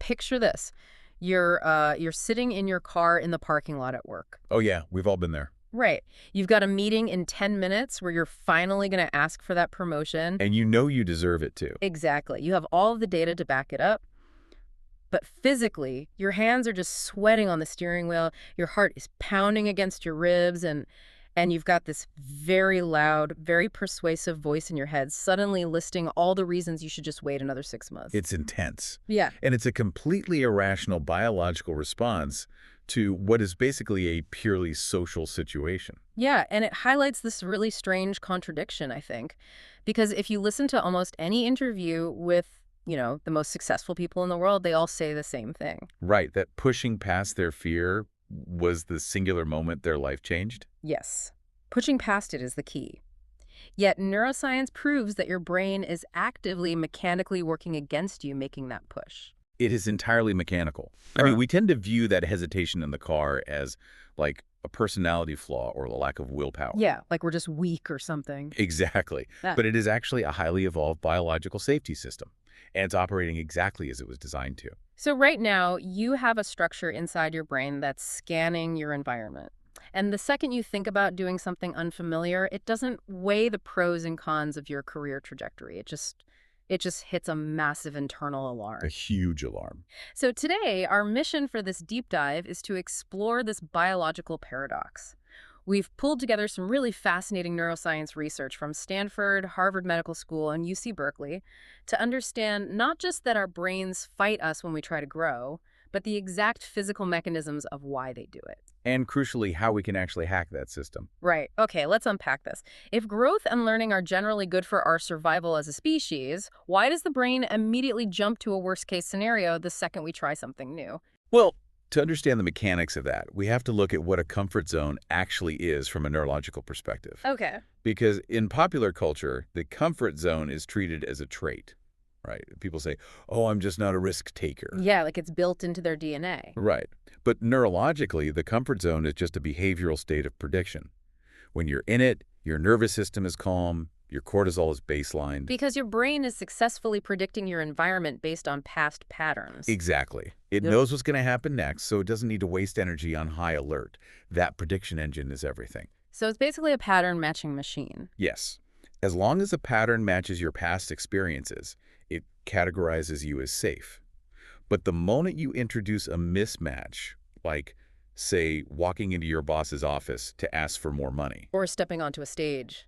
picture this. You're sitting in your car in the parking lot at work. Oh, yeah, we've all been there. Right. You've got a meeting in 10 minutes where you're finally going to ask for that promotion. And you know you deserve it, too. Exactly. You have all of the data to back it up. But physically, your hands are just sweating on the steering wheel. Your heart is pounding against your ribs, and you've got this very loud, very persuasive voice in your head suddenly listing all the reasons you should just wait another 6 months. It's intense. Yeah. And it's a completely irrational biological response to what is basically a purely social situation. Yeah, and it highlights this really strange contradiction, I think. Because if you listen to almost any interview with, the most successful people in the world, they all say the same thing. Right, that pushing past their fear was the singular moment their life changed? Yes. Pushing past it is the key. Yet neuroscience proves that your brain is actively mechanically working against you making that push. It is entirely mechanical. I mean, we tend to view that hesitation in the car as like a personality flaw or a lack of willpower. Yeah, like we're just weak or something. Exactly. Yeah. But it is actually a highly evolved biological safety system, and it's operating exactly as it was designed to. So right now, you have a structure inside your brain that's scanning your environment. And the second you think about doing something unfamiliar, it doesn't weigh the pros and cons of your career trajectory. It just hits a massive internal alarm. A huge alarm. So today, our mission for this deep dive is to explore this biological paradox. We've pulled together some really fascinating neuroscience research from Stanford, Harvard Medical School, and UC Berkeley to understand not just that our brains fight us when we try to grow, but the exact physical mechanisms of why they do it. And crucially, how we can actually hack that system. Right. Okay, let's unpack this. If growth and learning are generally good for our survival as a species, why does the brain immediately jump to a worst-case scenario the second we try something new? Well, to understand the mechanics of that, we have to look at what a comfort zone actually is from a neurological perspective. Okay. Because in popular culture, the comfort zone is treated as a trait, right? People say, oh, I'm just not a risk taker. Yeah, like it's built into their DNA. Right. But neurologically, the comfort zone is just a behavioral state of prediction. When you're in it, your nervous system is calm, your cortisol is baselined. Because your brain is successfully predicting your environment based on past patterns. Exactly. It knows what's going to happen next, so it doesn't need to waste energy on high alert. That prediction engine is everything. So it's basically a pattern matching machine. Yes. As long as a pattern matches your past experiences, it categorizes you as safe. But the moment you introduce a mismatch, like, say, walking into your boss's office to ask for more money. Or stepping onto a stage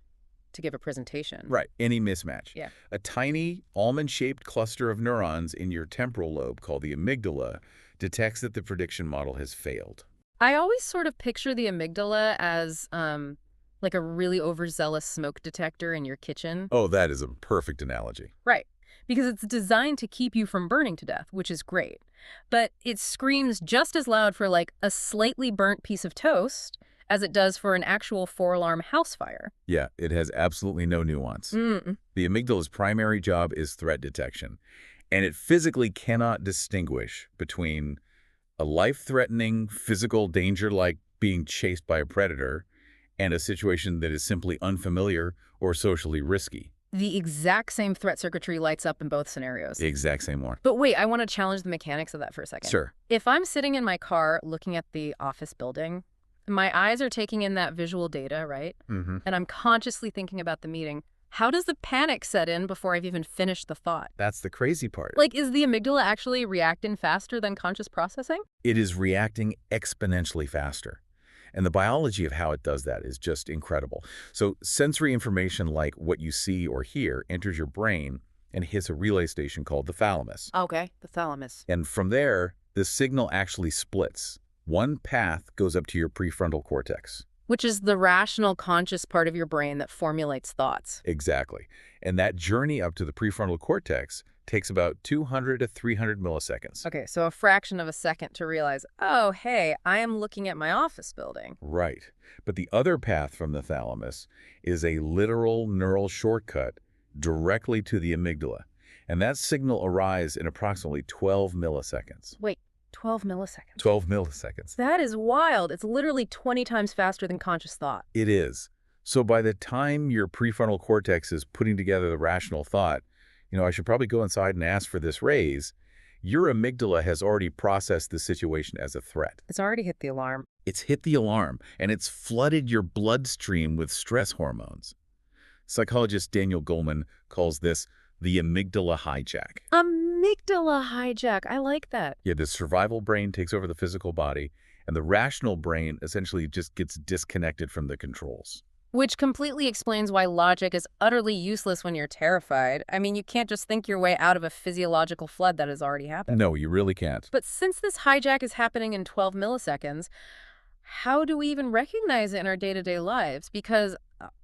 to give a presentation. Right, any mismatch. Yeah. A tiny almond-shaped cluster of neurons in your temporal lobe called the amygdala detects that the prediction model has failed. I always sort of picture the amygdala as like a really overzealous smoke detector in your kitchen. Oh, that is a perfect analogy. Right. Because it's designed to keep you from burning to death, which is great. But it screams just as loud for like a slightly burnt piece of toast as it does for an actual 4-alarm house fire. Yeah, it has absolutely no nuance. Mm-mm. The amygdala's primary job is threat detection, and it physically cannot distinguish between a life-threatening physical danger like being chased by a predator and a situation that is simply unfamiliar or socially risky. The exact same threat circuitry lights up in both scenarios. The exact same one. But wait, I want to challenge the mechanics of that for a second. Sure. If I'm sitting in my car looking at the office building, my eyes are taking in that visual data, right? Mm-hmm. And I'm consciously thinking about the meeting. How does the panic set in before I've even finished the thought? That's the crazy part. Like, is the amygdala actually reacting faster than conscious processing? It is reacting exponentially faster. And the biology of how it does that is just incredible. So sensory information like what you see or hear enters your brain and hits a relay station called the thalamus. Okay, the thalamus. And from there, the signal actually splits. One path goes up to your prefrontal cortex. Which is the rational, conscious part of your brain that formulates thoughts. Exactly. And that journey up to the prefrontal cortex takes about 200 to 300 milliseconds. Okay, so a fraction of a second to realize, oh, hey, I am looking at my office building. Right. But the other path from the thalamus is a literal neural shortcut directly to the amygdala. And that signal arrives in approximately 12 milliseconds. Wait, 12 milliseconds? 12 milliseconds. That is wild. It's literally 20 times faster than conscious thought. It is. So by the time your prefrontal cortex is putting together the rational thought, I should probably go inside and ask for this raise, your amygdala has already processed the situation as a threat. It's already hit the alarm. It's hit the alarm, and it's flooded your bloodstream with stress hormones. Psychologist Daniel Goleman calls this the amygdala hijack. Amygdala hijack. I like that. Yeah, the survival brain takes over the physical body, and the rational brain essentially just gets disconnected from the controls. Which completely explains why logic is utterly useless when you're terrified. I mean, you can't just think your way out of a physiological flood that has already happened. No, you really can't. But since this hijack is happening in 12 milliseconds, how do we even recognize it in our day-to-day lives? Because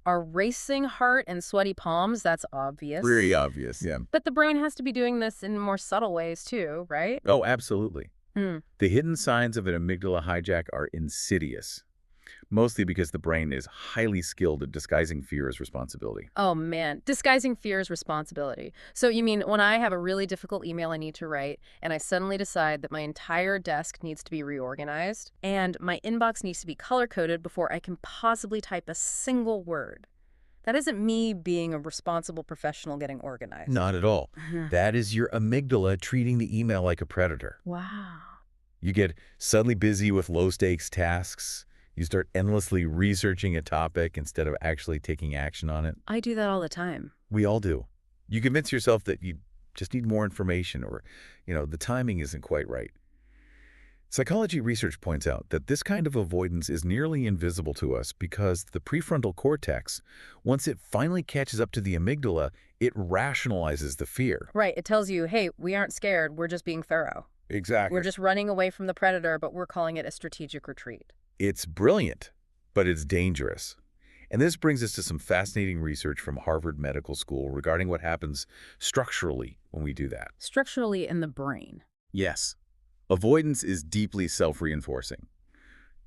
our racing heart and sweaty palms, that's obvious. Very obvious, yeah. But the brain has to be doing this in more subtle ways too, right? Oh, absolutely. Hmm. The hidden signs of an amygdala hijack are insidious, mostly because the brain is highly skilled at disguising fear as responsibility. Oh man, disguising fear is responsibility. So you mean when I have a really difficult email I need to write and I suddenly decide that my entire desk needs to be reorganized and my inbox needs to be color-coded before I can possibly type a single word. That isn't me being a responsible professional getting organized. Not at all. That is your amygdala treating the email like a predator. Wow. You get suddenly busy with low-stakes tasks. You start endlessly researching a topic instead of actually taking action on it. I do that all the time. We all do. You convince yourself that you just need more information or, the timing isn't quite right. Psychology research points out that this kind of avoidance is nearly invisible to us because the prefrontal cortex, once it finally catches up to the amygdala, it rationalizes the fear. Right. It tells you, hey, we aren't scared. We're just being thorough. Exactly. We're just running away from the predator, but we're calling it a strategic retreat. It's brilliant, but it's dangerous. And this brings us to some fascinating research from Harvard Medical School regarding what happens structurally when we do that. Structurally in the brain. Yes. Avoidance is deeply self-reinforcing.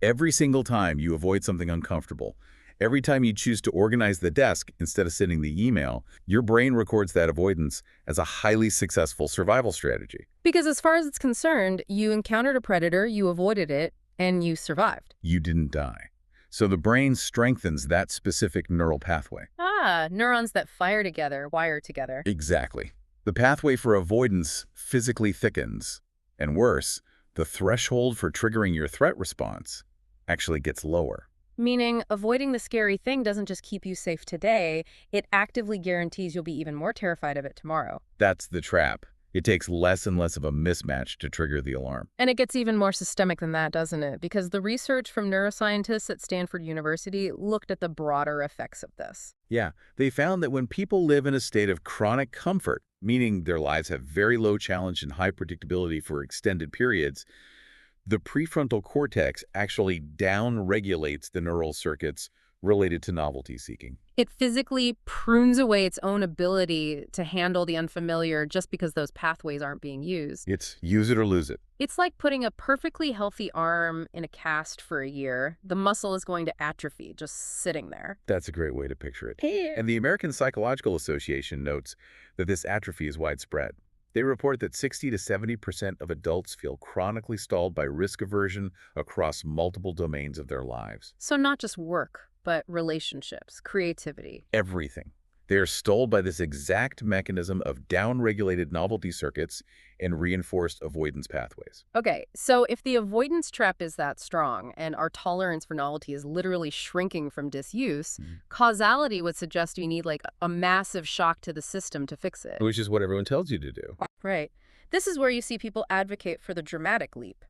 Every single time you avoid something uncomfortable, every time you choose to organize the desk instead of sending the email, your brain records that avoidance as a highly successful survival strategy. Because as far as it's concerned, you encountered a predator, you avoided it, and you survived. You didn't die. So the brain strengthens that specific neural pathway. Ah, neurons that fire together, wire together. Exactly. The pathway for avoidance physically thickens. And worse, the threshold for triggering your threat response actually gets lower. Meaning, avoiding the scary thing doesn't just keep you safe today, it actively guarantees you'll be even more terrified of it tomorrow. That's the trap. It takes less and less of a mismatch to trigger the alarm. And it gets even more systemic than that, doesn't it? Because the research from neuroscientists at Stanford University looked at the broader effects of this. Yeah, they found that when people live in a state of chronic comfort, meaning their lives have very low challenge and high predictability for extended periods, the prefrontal cortex actually down-regulates the neural circuits related to novelty seeking. It physically prunes away its own ability to handle the unfamiliar just because those pathways aren't being used. It's use it or lose it. It's like putting a perfectly healthy arm in a cast for a year. The muscle is going to atrophy just sitting there. That's a great way to picture it. Hey. And the American Psychological Association notes that this atrophy is widespread. They report that 60 to 70% of adults feel chronically stalled by risk aversion across multiple domains of their lives. So not just work, but relationships, creativity. Everything. They are stalled by this exact mechanism of down-regulated novelty circuits and reinforced avoidance pathways. Okay, so if the avoidance trap is that strong and our tolerance for novelty is literally shrinking from disuse, causality would suggest we need like a massive shock to the system to fix it. Which is what everyone tells you to do. Right. This is where you see people advocate for the dramatic leap.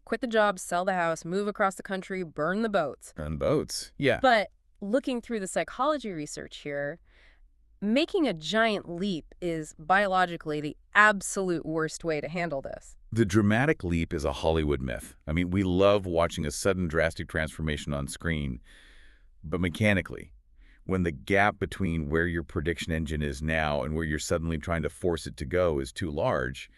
Quit the job, sell the house, move across the country, burn the boats. On boats, yeah. But looking through the psychology research here, making a giant leap is biologically the absolute worst way to handle this. The dramatic leap is a Hollywood myth. I mean, we love watching a sudden drastic transformation on screen, but mechanically, when the gap between where your prediction engine is now and where you're suddenly trying to force it to go is too large,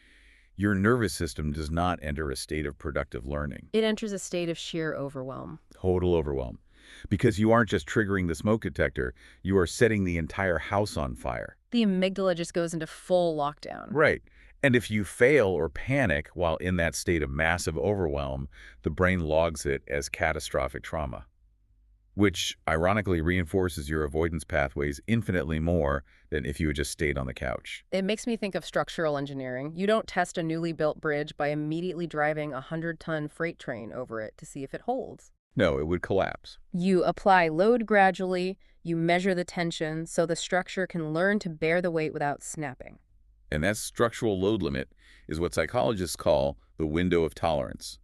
your nervous system does not enter a state of productive learning. It enters a state of sheer overwhelm. Total overwhelm. Because you aren't just triggering the smoke detector, you are setting the entire house on fire. The amygdala just goes into full lockdown. Right. And if you fail or panic while in that state of massive overwhelm, the brain logs it as catastrophic trauma. which ironically reinforces your avoidance pathways infinitely more than if you had just stayed on the couch. It makes me think of structural engineering. You don't test a newly built bridge by immediately driving a 100-ton freight train over it to see if it holds. No, it would collapse. You apply load gradually, you measure the tension so the structure can learn to bear the weight without snapping. And that structural load limit is what psychologists call the window of tolerance.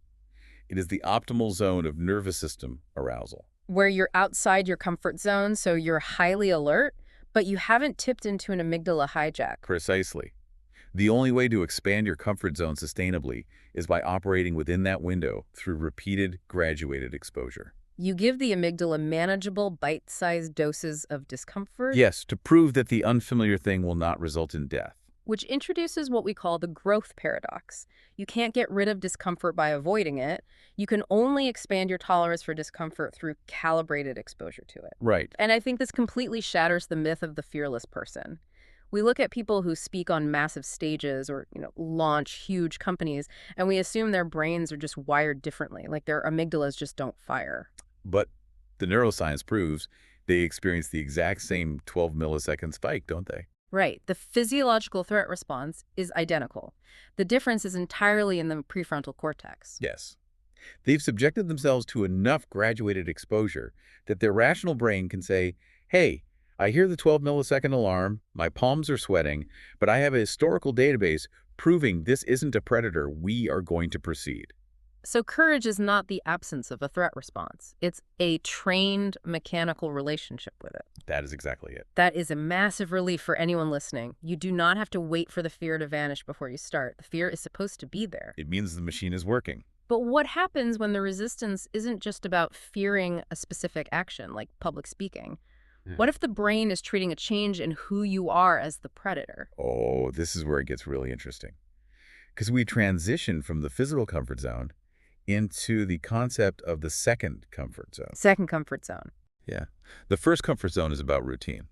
It is the optimal zone of nervous system arousal. Where you're outside your comfort zone, so you're highly alert, but you haven't tipped into an amygdala hijack. Precisely. The only way to expand your comfort zone sustainably is by operating within that window through repeated, graduated exposure. You give the amygdala manageable, bite-sized doses of discomfort, Yes, to prove that the unfamiliar thing will not result in death. which introduces what we call the growth paradox. You can't get rid of discomfort by avoiding it. You can only expand your tolerance for discomfort through calibrated exposure to it. Right. And I think this completely shatters the myth of the fearless person. We look at people who speak on massive stages or, launch huge companies, and we assume their brains are just wired differently, like their amygdalas just don't fire. But the neuroscience proves they experience the exact same 12 millisecond spike, don't they? Right. The physiological threat response is identical. The difference is entirely in the prefrontal cortex. Yes. They've subjected themselves to enough graduated exposure that their rational brain can say, hey, I hear the 12 millisecond alarm, my palms are sweating, but I have a historical database proving this isn't a predator. We are going to proceed. So courage is not the absence of a threat response. It's a trained mechanical relationship with it. That is exactly it. That is a massive relief for anyone listening. You do not have to wait for the fear to vanish before you start. The fear is supposed to be there. It means the machine is working. But what happens when the resistance isn't just about fearing a specific action, like public speaking? What if the brain is treating a change in who you are as the predator? Oh, this is where it gets really interesting. Because we transition from the physical comfort zone into the concept of the second comfort zone. Second comfort zone. Yeah. The first comfort zone is about routine.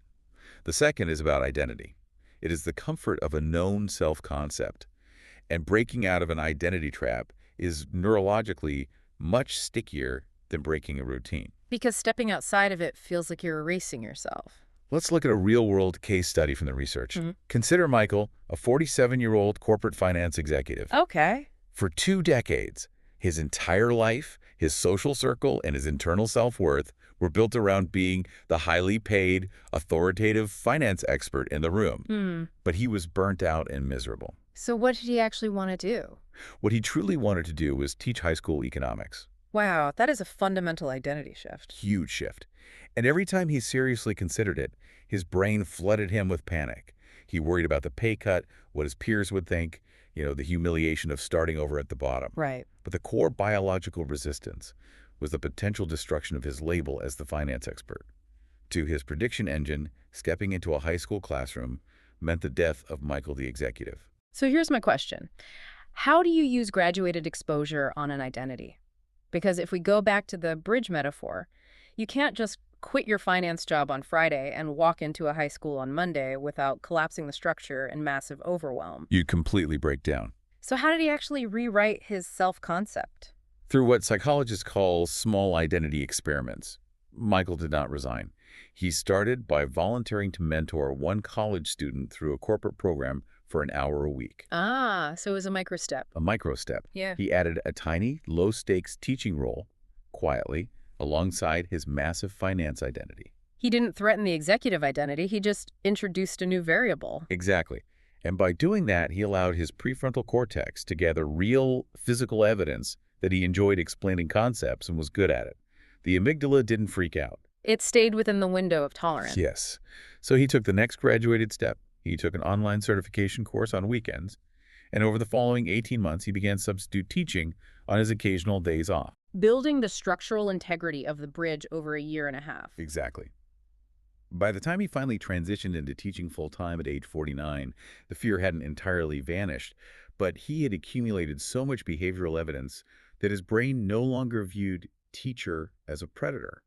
The second is about identity. It is the comfort of a known self-concept. And breaking out of an identity trap is neurologically much stickier than breaking a routine. Because stepping outside of it feels like you're erasing yourself. Let's look at a real-world case study from the research. Mm-hmm. Consider Michael, a 47-year-old corporate finance executive. Okay. For 2 decades, his entire life, his social circle, and his internal self-worth were built around being the highly paid, authoritative finance expert in the room. But he was burnt out and miserable. So what did he actually want to do? What he truly wanted to do was teach high school economics. Wow, that is a fundamental identity shift. Huge shift. And every time he seriously considered it, his brain flooded him with panic. He worried about the pay cut, what his peers would think, the humiliation of starting over at the bottom. Right. But the core biological resistance was the potential destruction of his label as the finance expert. To his prediction engine, stepping into a high school classroom meant the death of Michael the executive. So here's my question. How do you use graduated exposure on an identity? Because if we go back to the bridge metaphor, you can't just quit your finance job on Friday and walk into a high school on Monday without collapsing the structure and massive overwhelm. You'd completely break down. So how did he actually rewrite his self-concept? Through what psychologists call small identity experiments. Michael did not resign. He started by volunteering to mentor one college student through a corporate program for an hour a week. Ah, so it was a micro step. A micro step. Yeah. He added a tiny, low-stakes teaching role, quietly, alongside his massive finance identity. He didn't threaten the executive identity, he just introduced a new variable. Exactly. And by doing that, he allowed his prefrontal cortex to gather real physical evidence that he enjoyed explaining concepts and was good at it. The amygdala didn't freak out. It stayed within the window of tolerance. Yes. So he took the next graduated step. He took an online certification course on weekends, and over the following 18 months, he began substitute teaching on his occasional days off. Building the structural integrity of the bridge over a year and a half. Exactly. By the time he finally transitioned into teaching full-time at age 49, the fear hadn't entirely vanished, but he had accumulated so much behavioral evidence that his brain no longer viewed teacher as a predator.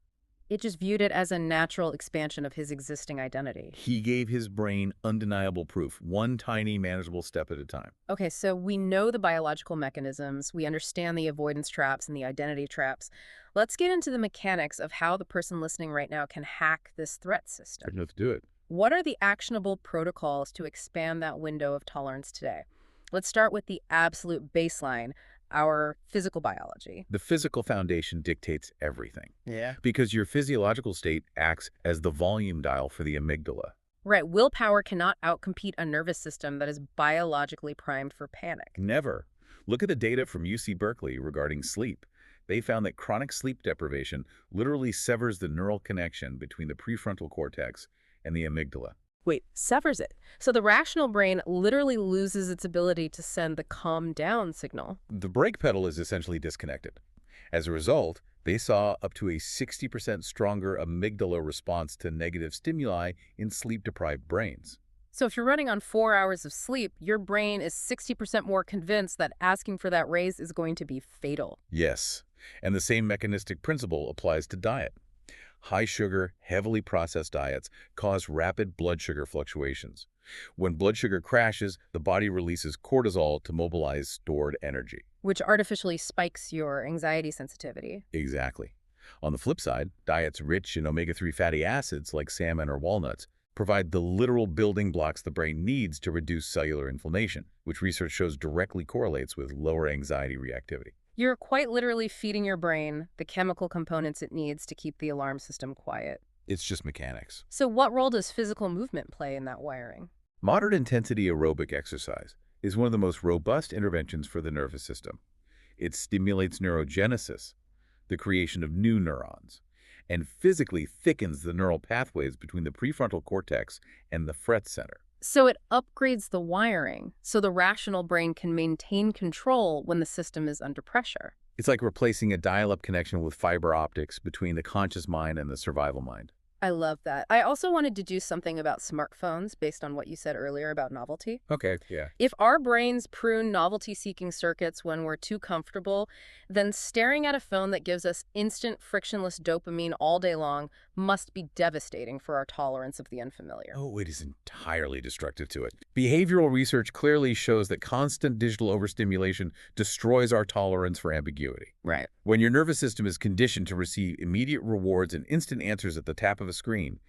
It just viewed it as a natural expansion of his existing identity. He gave his brain undeniable proof, one tiny manageable step at a time. Okay, so we know the biological mechanisms, we understand the avoidance traps and the identity traps. Let's get into the mechanics of how the person listening right now can hack this threat system. Let's do it. What are the actionable protocols to expand that window of tolerance today? Let's start with the absolute baseline, our physical biology. The physical foundation dictates everything Yeah. because your physiological state acts as the volume dial for the amygdala. Right, willpower cannot outcompete a nervous system that is biologically primed for panic. Never. Look at the data from UC Berkeley regarding sleep. They found that chronic sleep deprivation literally severs the neural connection between the prefrontal cortex and the amygdala. Wait, severs it. So the rational brain literally loses its ability to send the calm down signal. The brake pedal is essentially disconnected. As a result, they saw up to a 60% stronger amygdala response to negative stimuli in sleep-deprived brains. So if you're running on 4 hours of sleep, your brain is 60% more convinced that asking for that raise is going to be fatal. Yes, and the same mechanistic principle applies to diet. High-sugar, heavily processed diets cause rapid blood sugar fluctuations. When blood sugar crashes, the body releases cortisol to mobilize stored energy. Which artificially spikes your anxiety sensitivity. Exactly. On the flip side, diets rich in omega-3 fatty acids like salmon or walnuts provide the literal building blocks the brain needs to reduce cellular inflammation, which research shows directly correlates with lower anxiety reactivity. You're quite literally feeding your brain the chemical components it needs to keep the alarm system quiet. It's just mechanics. So what role does physical movement play in that wiring? Moderate intensity aerobic exercise is one of the most robust interventions for the nervous system. It stimulates neurogenesis, the creation of new neurons, and physically thickens the neural pathways between the prefrontal cortex and the fret center. So it upgrades the wiring, so the rational brain can maintain control when the system is under pressure. It's like replacing a dial-up connection with fiber optics between the conscious mind and the survival mind. I love that. I also wanted to do something about smartphones based on what you said earlier about novelty. Okay, yeah. If our brains prune novelty-seeking circuits when we're too comfortable, then staring at a phone that gives us instant frictionless dopamine all day long must be devastating for our tolerance of the unfamiliar. Oh, it is entirely destructive to it. Behavioral research clearly shows that constant digital overstimulation destroys our tolerance for ambiguity. Right. When your nervous system is conditioned to receive immediate rewards and instant answers at the tap of a screen,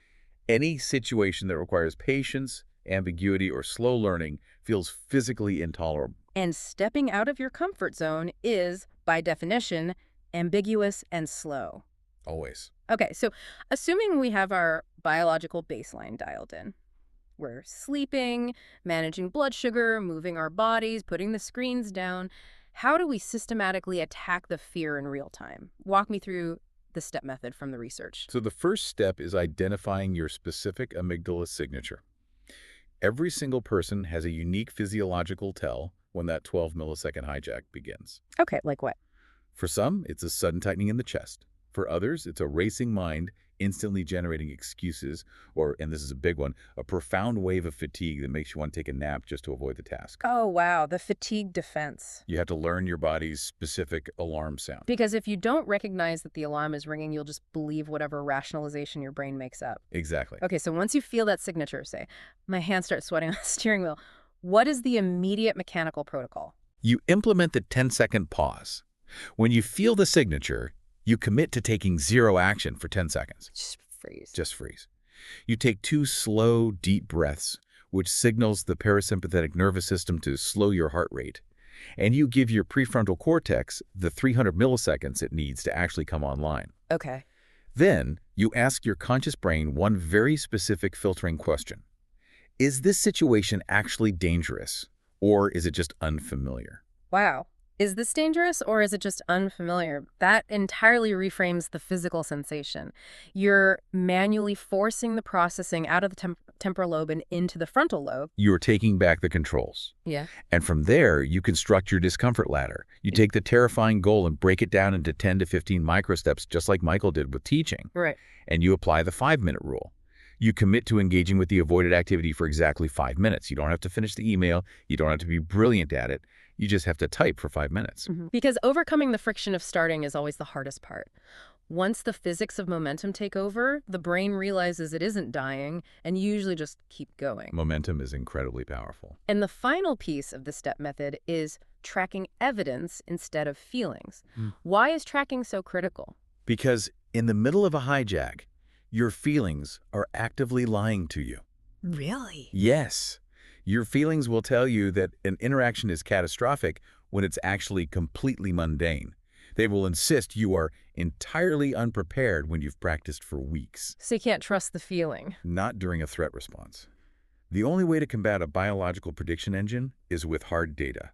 any situation that requires patience, ambiguity, or slow learning feels physically intolerable. And stepping out of your comfort zone is, by definition, ambiguous and slow. Always. Okay, so assuming we have our biological baseline dialed in, we're sleeping, managing blood sugar, moving our bodies, putting the screens down, how do we systematically attack the fear in real time? Walk me through the step method from the research. So the first step is identifying your specific amygdala signature. Every single person has a unique physiological tell when that 12-millisecond hijack begins. Okay, like what? For some, it's a sudden tightening in the chest. For others, it's a racing mind instantly generating excuses, or, and this is a big one, a profound wave of fatigue that makes you want to take a nap just to avoid the task. Oh, wow, the fatigue defense. You have to learn your body's specific alarm sound. Because if you don't recognize that the alarm is ringing, you'll just believe whatever rationalization your brain makes up. Exactly. Okay, so once you feel that signature, say, my hands start sweating on the steering wheel, what is the immediate mechanical protocol? You implement the 10-second pause. When you feel the signature, you commit to taking zero action for 10 seconds. Just freeze. Just freeze. You take 2 slow, deep breaths, which signals the parasympathetic nervous system to slow your heart rate. And you give your prefrontal cortex the 300 milliseconds it needs to actually come online. Okay. Then, you ask your conscious brain one very specific filtering question. Is this situation actually dangerous, or is it just unfamiliar? Wow. Is this dangerous or is it just unfamiliar? That entirely reframes the physical sensation. You're manually forcing the processing out of the temporal lobe and into the frontal lobe. You're taking back the controls. Yeah. And from there, you construct your discomfort ladder. You take the terrifying goal and break it down into 10 to 15 microsteps, just like Michael did with teaching. Right. And you apply the 5-minute rule. You commit to engaging with the avoided activity for exactly 5 minutes. You don't have to finish the email. You don't have to be brilliant at it. You just have to type for 5 minutes. Because overcoming the friction of starting is always the hardest part. Once the physics of momentum take over, the brain realizes it isn't dying and usually just keep going. Momentum is incredibly powerful. And the final piece of the STEP method is tracking evidence instead of feelings. Why is tracking so critical? Because in the middle of a hijack, your feelings are actively lying to you. Really? Yes. Your feelings will tell you that an interaction is catastrophic when it's actually completely mundane. They will insist you are entirely unprepared when you've practiced for weeks. So you can't trust the feeling. Not during a threat response. The only way to combat a biological prediction engine is with hard data.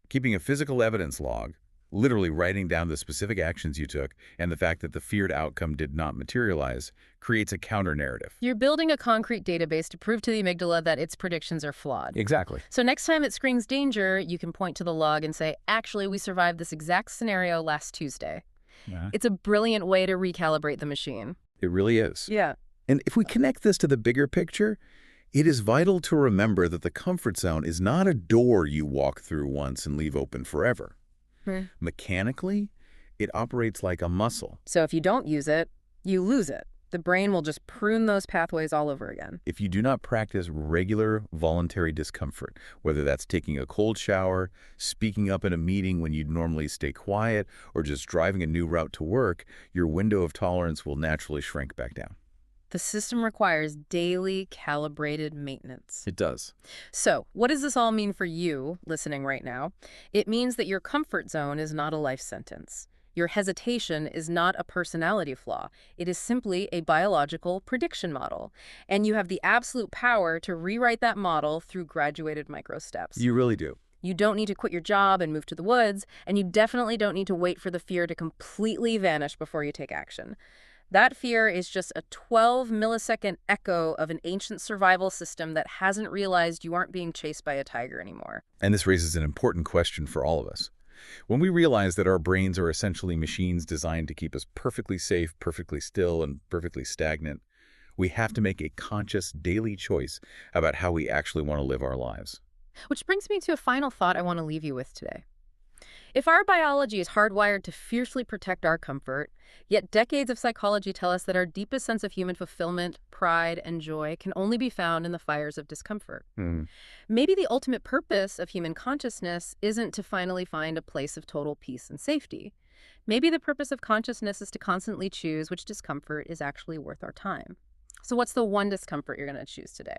Keeping a physical evidence log, literally writing down the specific actions you took and the fact that the feared outcome did not materialize, creates a counter-narrative. You're building a concrete database to prove to the amygdala that its predictions are flawed. Exactly. So next time it screams danger, you can point to the log and say, actually, we survived this exact scenario last Tuesday. Yeah. It's a brilliant way to recalibrate the machine. It really is. Yeah. And if we connect this to the bigger picture, it is vital to remember that the comfort zone is not a door you walk through once and leave open forever. Mechanically, it operates like a muscle. So if you don't use it, you lose it. The brain will just prune those pathways all over again. If you do not practice regular voluntary discomfort, whether that's taking a cold shower, speaking up in a meeting when you'd normally stay quiet, or just driving a new route to work, your window of tolerance will naturally shrink back down. The system requires daily calibrated maintenance. It does. So, what does this all mean for you listening right now? It means that your comfort zone is not a life sentence. Your hesitation is not a personality flaw. It is simply a biological prediction model. And you have the absolute power to rewrite that model through graduated micro steps. You really do. You don't need to quit your job and move to the woods, and you definitely don't need to wait for the fear to completely vanish before you take action. That fear is just a 12-millisecond echo of an ancient survival system that hasn't realized you aren't being chased by a tiger anymore. And this raises an important question for all of us. When we realize that our brains are essentially machines designed to keep us perfectly safe, perfectly still, and perfectly stagnant, we have to make a conscious daily choice about how we actually want to live our lives. Which brings me to a final thought I want to leave you with today. If our biology is hardwired to fiercely protect our comfort, yet decades of psychology tell us that our deepest sense of human fulfillment, pride, and joy can only be found in the fires of discomfort. Maybe the ultimate purpose of human consciousness isn't to finally find a place of total peace and safety. Maybe the purpose of consciousness is to constantly choose which discomfort is actually worth our time. So what's the one discomfort you're going to choose today?